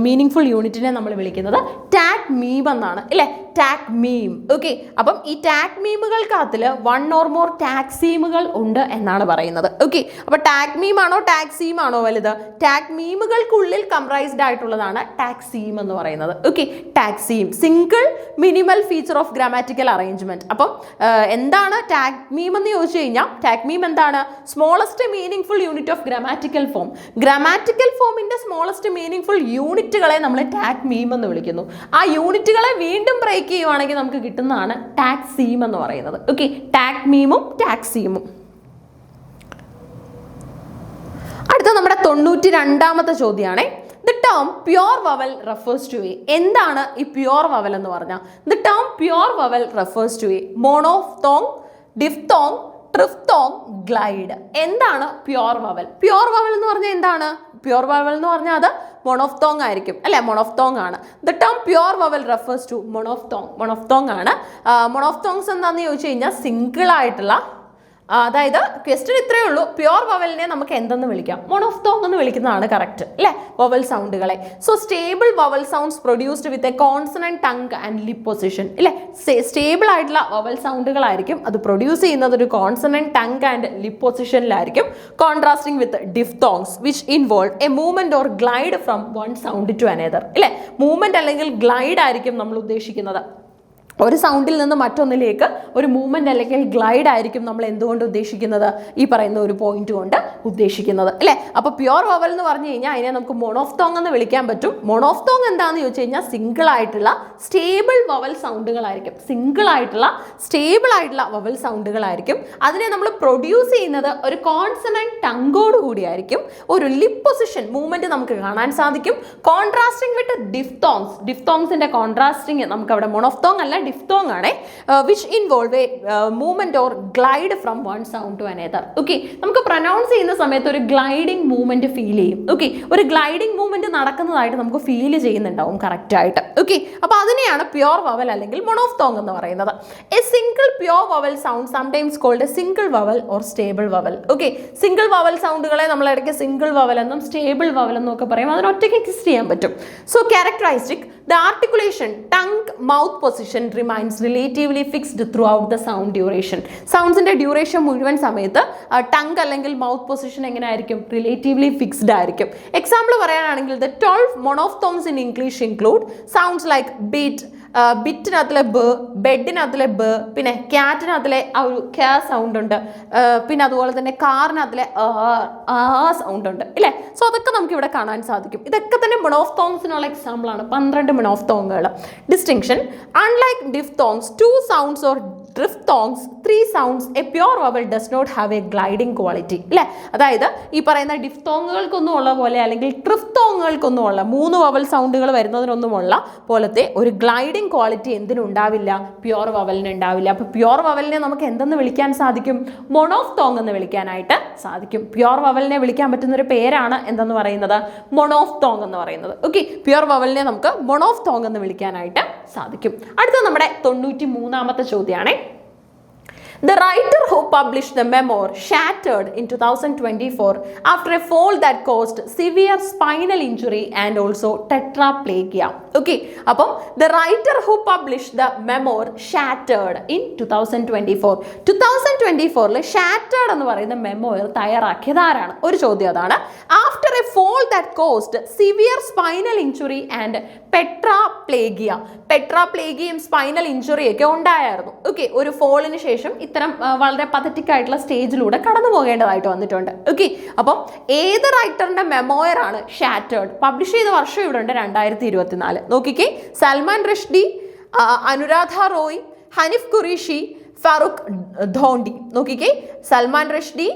മീനിങ് ഫുൾ യൂണിറ്റിനെ നമ്മൾ വിളിക്കുന്നത് ടാക് മീം എന്നാണ് അല്ലേ. ടാക് മീം. ഓക്കെ, അപ്പം ഈ ടാക് മീമുകൾക്കകത്തിൽ 1 or more ടാക്സീമുകൾ ഉണ്ട് എന്നാണ് പറയുന്നത്. ഓക്കെ, അപ്പൊ ടാക് മീം ആണോ ടാക്സീം ആണോ വലുത്? ടാക് മീമുകൾക്കുള്ളിൽ കംപ്രൈസ്ഡ് ആയിട്ടുള്ളതാണ് ടാക്സീം എന്ന് പറയുന്നത്. Okay, taxeme, single minimal feature of grammatical arrangement. അപ്പം എന്താണ് ടാഗ് മീം എന്ന് ചോദിച്ചു കഴിഞ്ഞാൽ ടാഗ് മീം എന്താണ്? Smallest meaningful unit of grammatical form. ഗ്രാമാറ്റിക്കൽ ഫോമിന്റെ സ്മോളസ്റ്റ് മീനിങ് ഫുൾ യൂണിറ്റുകളെ നമ്മൾ ടാഗ് മീം എന്ന് വിളിക്കുന്നു. ആ യൂണിറ്റുകളെ വീണ്ടും ബ്രേക്ക് ചെയ്യുവാണെങ്കിൽ നമുക്ക് കിട്ടുന്നതാണ് ടാക്സീം എന്ന് പറയുന്നത്. ഓക്കെ, ടാഗ് മീമും ടാക്സീമും. അടുത്ത നമ്മുടെ 92ാമത്തെ ചോദ്യമാണ്. The term pure vowel refers to a. എന്താണ് ഈ pure vowel എന്ന് പറഞ്ഞാൽ? The term pure vowel refers to a monophthong, diphthong, triphthong, glide. എന്താണ് pure vowel? Pure vowel എന്ന് പറഞ്ഞാൽ എന്താണ്? Pure vowel എന്ന് പറഞ്ഞാൽ അത് monophthong ആയിരിക്കും അല്ലെ? monophthong ആണ്. The term pure vowel refers to monophthong. monophthong ആണ്. monophthongs എന്താണെന്ന് ചോദിച്ചു കഴിഞ്ഞാൽ സിംഗിൾ ആയിട്ടുള്ള, അതായത് ക്വസ്റ്റ്യൻ ഇത്രയേ ഉള്ളൂ, പ്യുവർ വവലിനെ നമുക്ക് എന്തെന്ന് വിളിക്കാം? മോണോഫ്തോങ് എന്ന് വിളിക്കുന്നതാണ് കറക്റ്റ് അല്ലേ, വവൽ സൗണ്ടുകളെ. So stable vowel sounds produced with a consonant tongue and lip position ഇല്ലേ? സ്റ്റേബിൾ ആയിട്ടുള്ള വവൽ സൗണ്ടുകളായിരിക്കും അത് പ്രൊഡ്യൂസ് ചെയ്യുന്നത് ഒരു കോൺസണന്റ് ടങ് ആൻഡ് ലിപ് പൊസിഷനിലായിരിക്കും. Contrasting with diphthongs which involve a movement or glide from one sound to another ഇല്ലേ? Movement അല്ലെങ്കിൽ glide ആയിരിക്കും നമ്മൾ ഉദ്ദേശിക്കുന്നത്. ഒരു സൗണ്ടിൽ നിന്ന് മറ്റൊന്നിലേക്ക് ഒരു മൂവ്മെന്റ് അല്ലെങ്കിൽ ഗ്ലൈഡ് ആയിരിക്കും നമ്മൾ എന്തുകൊണ്ട് ഉദ്ദേശിക്കുന്നത്? ഈ പറയുന്ന ഒരു പോയിന്റ് കൊണ്ട് ഉദ്ദേശിക്കുന്നത് അല്ലേ? അപ്പോൾ പ്യുവർ വവൽ എന്ന് പറഞ്ഞു കഴിഞ്ഞാൽ അതിനെ നമുക്ക് മോണോഫ്തോങ് എന്ന് വിളിക്കാൻ പറ്റും. മോണോഫ്തോങ് എന്താണെന്ന് ചോദിച്ചു കഴിഞ്ഞാൽ സിംഗിൾ ആയിട്ടുള്ള സ്റ്റേബിൾ വവൽ സൗണ്ടുകളായിരിക്കും. സിംഗിൾ ആയിട്ടുള്ള സ്റ്റേബിൾ ആയിട്ടുള്ള വവൽ സൗണ്ടുകളായിരിക്കും. അതിനെ നമ്മൾ പ്രൊഡ്യൂസ് ചെയ്യുന്നത് ഒരു കോൺസണന്റ് ടങ്കോട് കൂടിയായിരിക്കും. ഒരു ലിപ് പൊസിഷൻ മൂവ്മെന്റ് നമുക്ക് കാണാൻ സാധിക്കും. Contrasting with diphthongs. ഡിഫ്തോങ്സിന്റെ കോൺട്രാസ്റ്റിംഗ് നമുക്ക് അവിടെ മോണോഫ്തോങ് അല്ല, ഡിഫ്തോങ് ആണ്. Which involve a movement or glide from one sound to another. Okay, നമുക്ക് പ്രൊനൗൺസ് ചെയ്യുന്ന സമയത്ത് ഒരു ഗ്ലൈഡിംഗ് മൂവ്മെന്റ് ഫീൽ ചെയ്യും. ഓക്കെ, ഒരു ഗ്ലൈഡിംഗ് മൂവ്മെന്റ് നടക്കുന്നതായിട്ട് നമുക്ക് ഫീൽ ചെയ്യുന്നുണ്ടാവും കറക്റ്റ് ആയിട്ട്. ഓക്കെ, അപ്പോൾ അതിനെയാണ് പ്യുവർ വവൽ അല്ലെങ്കിൽ മോണോഫ്തോങ് എന്ന് പറയുന്നത്. A single pure vowel sound sometimes called a single vowel or stable vowel. Okay, single vowel സൗണ്ടുകളെ നമ്മൾ ഇടയ്ക്ക് സിംഗിൾ വവൽ എന്നും സ്റ്റേബിൾ വവൽ എന്നും ഒക്കെ പറയും. അതിന് ഒറ്റയ്ക്ക് എക്സിസ്റ്റ് ചെയ്യാൻ പറ്റും. So characteristic the articulation tongue mouth position remains relatively fixed throughout the sound duration. സൗണ്ട്സിന്റെ ഡ്യൂറേഷൻ മുഴുവൻ സമയത്ത് ടങ് അല്ലെങ്കിൽ മൗത്ത് പൊസിഷൻ എങ്ങനെ ആയിരിക്കും? റിലേറ്റീവ്ലി ഫിക്സ്ഡ് ആയിരിക്കും. എക്സാമ്പിൾ പറയാനാണെങ്കിൽ the 12 monophthongs in English include sounds like beat, ബിറ്റിനകത്തിലെ ബ്, ബെഡിനകത്തിലെ ബ്, പിന്നെ ക്യാറ്റിനകത്തിലെ ആ ഒരു ക്യാ സൗണ്ട് ഉണ്ട്, പിന്നെ അതുപോലെ തന്നെ കാറിനകത്തിലെ സൗണ്ട് ഉണ്ട് ഇല്ലേ? സോ അതൊക്കെ നമുക്ക് ഇവിടെ കാണാൻ സാധിക്കും. ഇതൊക്കെ തന്നെ മോണോഫ്തോങ്സിനുള്ള എക്സാമ്പിൾ ആണ്. 12 മോണോഫ്തോങ്ങുകൾ. Distinction: unlike diphthongs 2 sounds or diphthongs 3 sounds, a pure vowel does not have a gliding quality അല്ലേ? അതായത് ഈ പറയുന്ന ഡിഫ്തോങ്ങുകൾക്കൊന്നും ഉള്ള പോലെ അല്ലെങ്കിൽ ട്രിഫ്തോങ്ങുകൾക്കൊന്നും ഉള്ള 3 വവൽ സൗണ്ടുകൾ വരുന്നതിനൊന്നുമുള്ള പോലത്തെ ഒരു ഗ്ലൈഡിംഗ് ക്വാളിറ്റി എന്തിനുണ്ടാവില്ല? പ്യുവർ വവലിന് ഉണ്ടാവില്ല. അപ്പോൾ പ്യുവർ വവലിനെ നമുക്ക് എന്തെന്ന് വിളിക്കാൻ സാധിക്കും? മോണോഫ്തോങ് എന്ന് വിളിക്കാനായിട്ട് സാധിക്കും. പ്യുവർ വവലിനെ വിളിക്കാൻ പറ്റുന്ന ഒരു പേരാണ് എന്തെന്ന് പറയുന്നത്? മോണോഫ്തോങ് എന്ന് പറയുന്നത്. ഓക്കെ, പ്യുവർ വവലിനെ നമുക്ക് മോണോഫ്തോങ് എന്ന് വിളിക്കാനായിട്ട് സാധിക്കും. അടുത്ത നമ്മുടെ 93ാമത്തെ ചോദ്യമാണ്. The writer who published the memoir shattered in 2024 after a fall that caused severe spinal injury and also tetraplegia. Okay, അപ്പം the writer who published the memoir shattered in 2024. 2024 shattered എന്ന് പറയുന്ന memoir തയ്യാറാക്കിയത് ആരാണ്? ഒരു ചോദ്യം അതാണ്. After a fall that caused severe spinal injury and tetraplegia. ടെട്രാപ്ലേഗിയും spinal injury ഒക്കെ ഉണ്ടായിരുന്നു. ഓക്കെ, ഒരു ഫോളിന് ശേഷം ഇത്തരം വളരെ പതറ്റിക് ആയിട്ടുള്ള സ്റ്റേജിലൂടെ കടന്നു പോകേണ്ടതായിട്ട് വന്നിട്ടുണ്ട്. ഓക്കെ, അപ്പം ഏത് റൈറ്ററിന്റെ മെമോയർ ആണ് ഷാറ്റേർഡ്? പബ്ലിഷ് ചെയ്ത വർഷം ഇവിടെ ഉണ്ട് 2024. നോക്കിക്കേ, സൽമാൻ റഷ്ദി, അനുരാധ റോയ്, ഹനീഫ് ഖുറേഷി, ഫാറൂഖ് ധോണ്ടി. നോക്കിക്കേ, സൽമാൻ റഷ്ദി,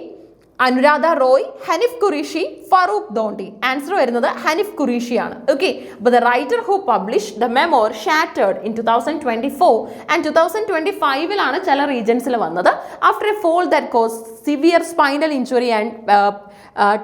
അനുരാധ റോയ്, ഹനീഫ് ഖുറേഷി, ഫാറൂഖ് ധോണ്ടി. ആൻസർ വരുന്നത് ഹനീഫ് ഖുറേഷി ആണ്. ഓക്കെ, അപ്പോൾ the writer who publish the memoir shattered in 2024 and 2025 ചില റീജൻസിൽ വന്നത്. After a fall that cause severe spinal injury and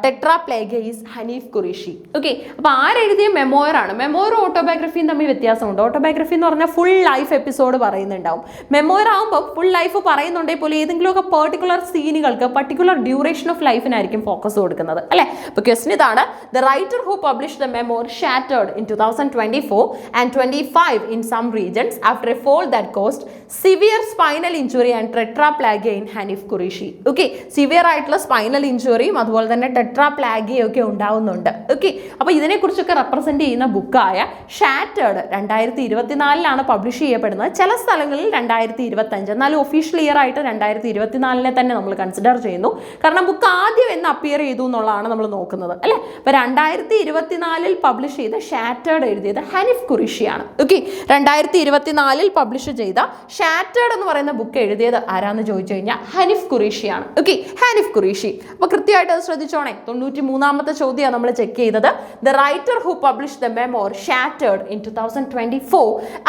tetraplegia is Hanif Kureishi. Okay, അപ്പോൾ ആരെഴുതിയ മെമോയറാണ്? മെമോയറും ഓട്ടോബയോഗ്രഫിയും തമ്മിൽ വ്യത്യാസമുണ്ട്. ഓട്ടോബയോഗ്രഫി എന്ന് പറഞ്ഞാൽ ഫുൾ ലൈഫ് എപ്പിസോഡ് പറയുന്നുണ്ടാവും. മെമോയർ ആകുമ്പോൾ ഫുൾ ലൈഫ് പറയുന്നുണ്ടെങ്കിൽ പോലും ഏതെങ്കിലുമൊക്കെ പെർട്ടിക്കുലർ സീനുകൾക്ക് പർട്ടിക്കുലർ ഡ്യൂറേഷൻ ഓഫ് ലൈഫിനായിരിക്കും ഫോക്കസ് കൊടുക്കുന്നത് അല്ലേ? അപ്പോൾ ക്വസ്റ്റൻ ഇതാണ്, the writer who publish the memoir shattered in 2024 and 25 in some regions after a fall that caused severe spinal injury and tetraplegia in Hanif Qureshi. Okay, severe ആയിട്ടുള്ള spinal ഇഞ്ചുറിയും അതുപോലെ തന്നെ ടെട്രാപ്ലാഗിയും ഒക്കെ ഉണ്ടാവുന്നുണ്ട്. ഓക്കെ, അപ്പോൾ ഇതിനെക്കുറിച്ചൊക്കെ റെപ്രസെന്റ് ചെയ്യുന്ന ബുക്കായ shattered 2024 publish ചെയ്യപ്പെടുന്നത്. ചില സ്ഥലങ്ങളിൽ 2025, എന്നാലും ഒഫീഷ്യൽ ഇയർ ആയിട്ട് 2024 തന്നെ നമ്മൾ കൺസിഡർ ചെയ്യുന്നു. കാരണം ബുക്ക് ആദ്യം എന്ന് അപ്പിയർ ചെയ്തു എന്നുള്ളതാണ് നമ്മൾ നോക്കുന്നത് അല്ലേ. അപ്പോൾ 2024 പബ്ലിഷ് ചെയ്ത ഷാറ്റേർഡ് എഴുതിയത് ഹനീഫ് ഖുറേഷിയാണ്. ഓക്കെ, 2024 പബ്ലിഷ് ചെയ്ത ഷാറ്റേർഡ് എന്ന് പറയുന്ന ബുക്ക് എഴുതിയത് ആരാന്ന് ചോദിച്ചു കഴിഞ്ഞാൽ ഹനീഫ് ഖുറേഷിയാണ്. ഓക്കെ, ഹനീഫ് ഖുറേഷി. അപ്പോൾ കൃത്യമായിട്ട് അത് ശ്രദ്ധിച്ചോണേ. 93ാമത്തെ ചോദ്യമാണ് നമ്മൾ ചെക്ക് ചെയ്തത്. The writer who publish the memoir shattered in 2024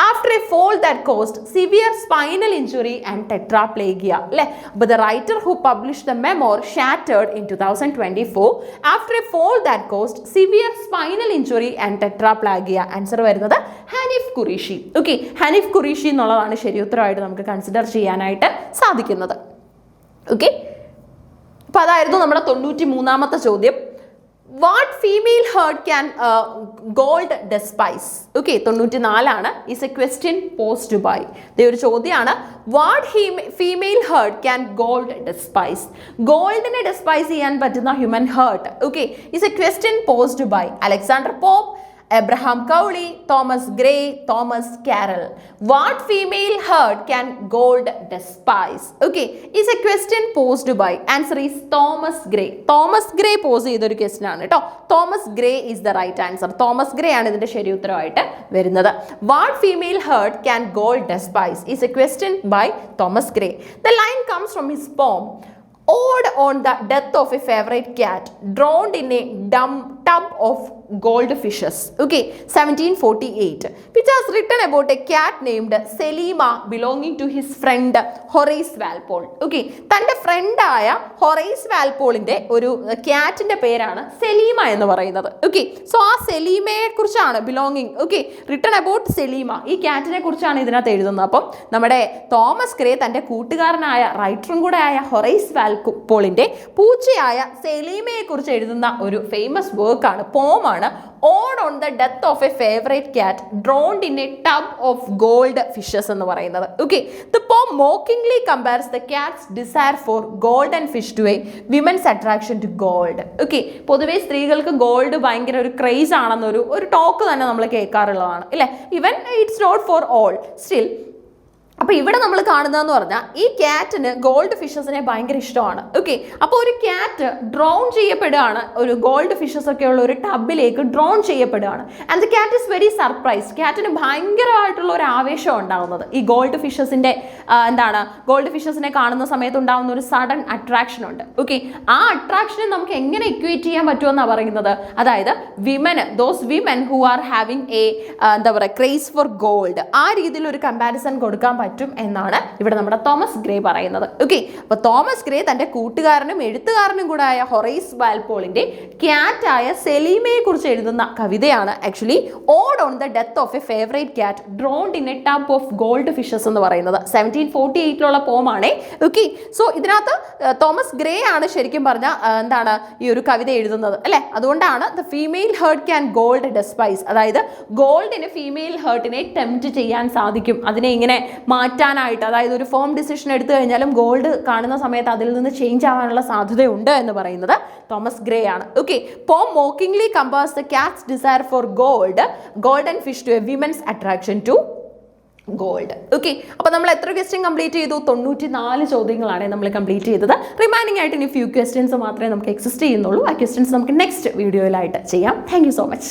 after a fall that caused severe spinal injury and tetraplegia അല്ലേ. അപ്പോൾ the writer who publish the memoir shattered in 2024 after a fall that caused severe spinal injury and ടെട്രാപ്ലാഗിയ. Answer വരുന്നത് Hanif Kureishi. Okay, Hanif Qureshi എന്നുള്ളതാണ് ശരി ഉത്തരമായിട്ട് നമുക്ക് consider ചെയ്യാനായിട്ട് സാധിക്കുന്നത്. Okay, അപ്പോൾ അതായിരുന്നു നമ്മുടെ 93ാമത്തെ ചോദ്യം. What female heart can gold despise? Okay, 94 is a question post by. ഇതേ ഒരു ചോദ്യമാണ്, what female heart can gold despise? ഗോൾഡിനെ ഡെസ്പൈസ് ചെയ്യാൻ പറ്റുന്ന human heart. Okay, is a question post by Alexander Pope, Abraham Cowley, Thomas Gray, Thomas Carroll. What female herd can gold despise? Okay, is a question posed by. Answer is Thomas Gray. Thomas Gray pose ചെയ്തൊരു question ആണ് കേട്ടോ. Thomas grey is the right answer. Thomas Gray ആണ് ഇതിന്റെ ശരി ഉത്തരമായിട്ട് വരുന്നത്. What female herd can gold despise? is a question by Thomas Gray. The line comes from his poem Ode on the Death of a Favorite Cat, drowned in a tub of goldfishes. Okay, 1748, which was written about a cat named Selima belonging to his friend Horace Walpole. Okay, തൻ്റെ ഫ്രണ്ടായ Horace വാൽപോളിന്റെ ഒരു ക്യാറ്റിന്റെ പേരാണ് സെലീമ എന്ന് പറയുന്നത്. Okay, so ആ സെലീമയെ കുറിച്ചാണ് belonging. Okay, written about സെലീമ, ഈ ക്യാറ്റിനെ കുറിച്ചാണ് ഇതിനകത്ത് എഴുതുന്നത്. അപ്പം നമ്മുടെ തോമസ് ഗ്രേ തൻ്റെ കൂട്ടുകാരനായ റൈറ്ററും കൂടെ ആയ ഹൊറൈസ് വാൽപോളിന്റെ പൂച്ചയായ സെലീമയെ കുറിച്ച് എഴുതുന്ന ഒരു ഫേമസ് വർക്കാണ്, പോമാണ് Ode on the Death of a Favorite Cat, drowned in a tub of gold fishes എന്ന് പറയുന്നത്. Okay, the poem mockingly compares the cat's desire for golden fish to a women's attraction to gold. Okay, പൊതുവെ സ്ത്രീകൾക്ക് gold ഭയങ്കര ഒരു craze ആണെന്നൊരു talk തന്നെ നമ്മൾ കേൾക്കാറുള്ളതാണ് അല്ലേ. Even it's not for all, still. അപ്പോൾ ഇവിടെ നമ്മൾ കാണുന്നതെന്ന് പറഞ്ഞാൽ ഈ ക്യാറ്റിന് ഗോൾഡ് ഫിഷസിനെ ഭയങ്കര ഇഷ്ടമാണ്. ഓക്കെ, അപ്പോൾ ഒരു ക്യാറ്റ് ഡ്രോൺ ചെയ്യപ്പെടുകയാണ്, ഒരു ഗോൾഡ് ഫിഷസ് ഒക്കെ ഉള്ള ഒരു ടബിലേക്ക് ഡ്രോൺ ചെയ്യപ്പെടുകയാണ്. And the cat is very surprised. ക്യാറ്റിന് ഭയങ്കരമായിട്ടുള്ള ഒരു ആവേശം ഉണ്ടാകുന്നത് ഈ ഗോൾഡ് ഫിഷസിൻ്റെ ഗോൾഡ് ഫിഷസിനെ കാണുന്ന സമയത്ത് ഉണ്ടാകുന്ന ഒരു സഡൻ അട്രാക്ഷൻ ഉണ്ട്. ഓക്കെ, ആ അട്രാക്ഷനെ നമുക്ക് എങ്ങനെ ഇക്വേറ്റ് ചെയ്യാൻ പറ്റുമെന്നാണ് പറയുന്നത്. അതായത് those women who are having A craze four gold, ആ രീതിയിൽ ഒരു കമ്പാരിസൺ കൊടുക്കാൻ പറ്റും എന്നാണ് ഇവിടെ നമ്മുടെ തോമസ് ഗ്രേ പറയുന്നത്. ഓക്കെ, അപ്പോൾ തോമസ് ഗ്രേ തൻ്റെ കൂട്ടുകാരനും എഴുത്തുകാരനും കൂടെ ആയ ഹൊറൈസ് വാൽപോളിന്റെ ക്യാറ്റായ സെലീമയെ കുറിച്ച് എഴുതുന്ന കവിതയാണ് actually ode on the death of a favourite cat drowned in a tub of gold fishes എന്ന് പറയുന്നത്. 1748 പോമാണേ. ഓക്കെ, സോ ഇതിനകത്ത് തോമസ് ഗ്രേ ആണ് ശരിക്കും പറഞ്ഞ ഈ ഒരു കവിത എഴുതുന്നത് അല്ലെ. അതുകൊണ്ടാണ് the female heart can gold despise, അതായത് ഗോൾഡിന് ഫീമെയിൽ ഹേർട്ടിനെ ടെംപ്റ്റ് ചെയ്യാൻ സാധിക്കും, അതിനെ ഇങ്ങനെ മാറ്റാനായിട്ട്. അതായത് ഒരു ഫോം ഡിസിഷൻ എടുത്തു കഴിഞ്ഞാലും ഗോൾഡ് കാണുന്ന സമയത്ത് അതിൽ നിന്ന് ചേഞ്ച് ആവാനുള്ള സാധ്യതയുണ്ട് എന്ന് പറയുന്നത് തോമസ് ഗ്രേ ആണ്. Okay, poem mockingly compares the cat's desire for golden fish to a women's attraction to gold. Okay, അപ്പോൾ നമ്മൾ എത്ര ക്വസ്റ്റ്യൻ കംപ്ലീറ്റ് ചെയ്തു? 94 ചോദ്യങ്ങളാണ് നമ്മൾ കംപ്ലീറ്റ് ചെയ്തത്. റിമൈനിങ് ആയിട്ട് ഇനി ഫ്യൂ ക്വസ്റ്റ്യൻസ് മാത്രമേ നമുക്ക് എക്സിസ്റ്റ് ചെയ്യുന്നുള്ളൂ. ആ ക്വസ്റ്റ്യൻസ് നമുക്ക് നെക്സ്റ്റ് വീഡിയോയിലായിട്ട് ചെയ്യാം. Thank you so much.